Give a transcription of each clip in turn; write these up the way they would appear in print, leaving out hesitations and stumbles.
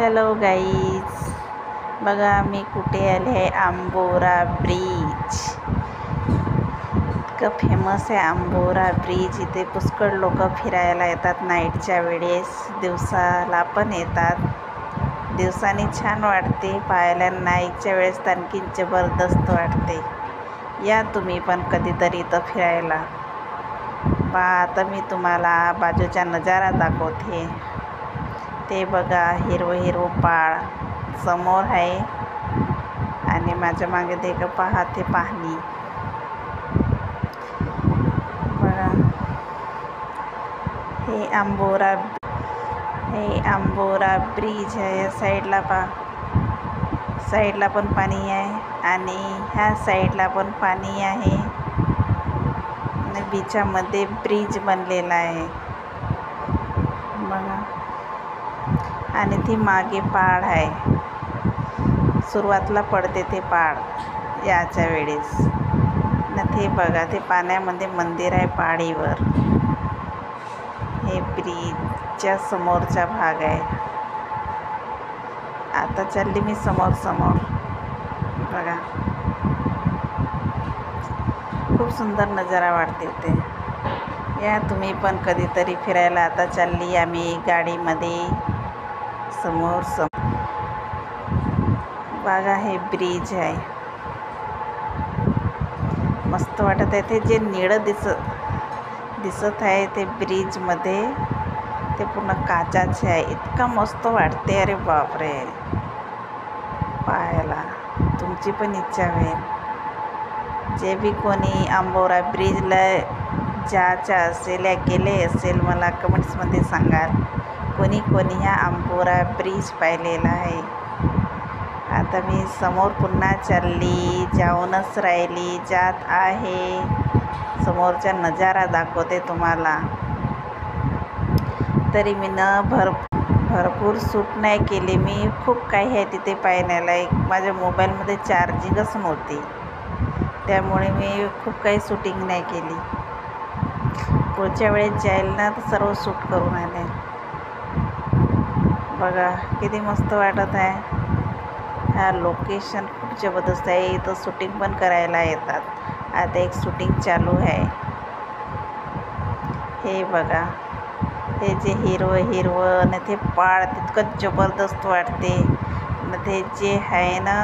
Hello guys, बघा मी कुठे आले आहे. आंबोरा ब्रिज इतकं फेमस आहे. आंबोरा ब्रिज इथे पुष्कळ लोक फिरायला येतात नाईटच्या वेळेस, दिवसाला पण येतात. दिवसाने छान वाटते पाहायला, नाईटच्या वेळेस आणखी जबरदस्त वाटते. या तुम्ही पण कधीतरी इथं फिरायला. आता मी तुम्हाला बाजूचा नजारा दाखवते. ते बघा, हिरवं हिरवं पाळ समोर आहे आणि माझ्या मागे देखील पहा ते पाणी बघा. हे आंबोरा ब्रिज आहे. साईडला पण पाणी आहे आणि ह्या साईडला पण पाणी आहे आणि बीचामध्ये ब्रिज बनलेला आहे बघा. आणि ती मागे पाळ आहे, सुरुवातीला पडते ते पाळ याच्या वेळेस. न ते बघा, ते पाण्यामध्ये मंदिर आहे पाळीवर. हे ब्रिजच्या समोरचा भाग आहे. आता चालली मी समोर बघा. खूप सुंदर नजारा वाटते ते. या तुम्ही पण कधीतरी फिरायला. आता चालली आम्ही गाडीमध्ये समोर बघा. हे ब्रिज आहे, मस्त वाटत आहे. ते जे निळं दिसत आहे ते ब्रिजमध्ये, ते पूर्ण काचाचे आहे. इतकं मस्त वाटते, अरे बापरे. पाहायला तुमची पण इच्छा होईल. जे बी कोणी आंबोरा ब्रिजला जायचं असेल या गेले असेल, मला कमेंट्समध्ये सांगाल कोणी ह्या आंबोरा ब्रिज पाहिलेला आहे. आता मी समोर पुन्हा चालली, जाऊनच राहिली, जात आहे. समोरचा नजारा दाखवते तुम्हाला. तरी मी भरपूर शूट नाही केली. मी खूप काही आहे तिथे पाहण्याला. माझ्या मोबाईलमध्ये चार्जिंगच नव्हती, त्यामुळे मी खूप काही शूटिंग नाही केली. पुढच्या वेळेस जाईल ना तर सर्व शूट करून आले. बघा किती मस्त वाटत आहे. हा लोकेशन खूप जबरदस्त आहे. इथं शूटिंग पण करायला येतात. आता एक शूटिंग चालू आहे. हे बघा, हे जे हिरवं आणि ते पाळ तितकं जबरदस्त वाटते. आणि ते जे आहे ना,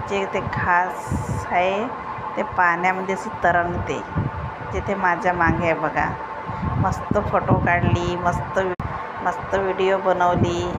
जे ते घास आहे ते पाण्यामध्ये असं तरंगते. जिथे माझ्या मागे आहे बघा. मस्त फोटो काढली, मस्त व्हिडिओ बनवली.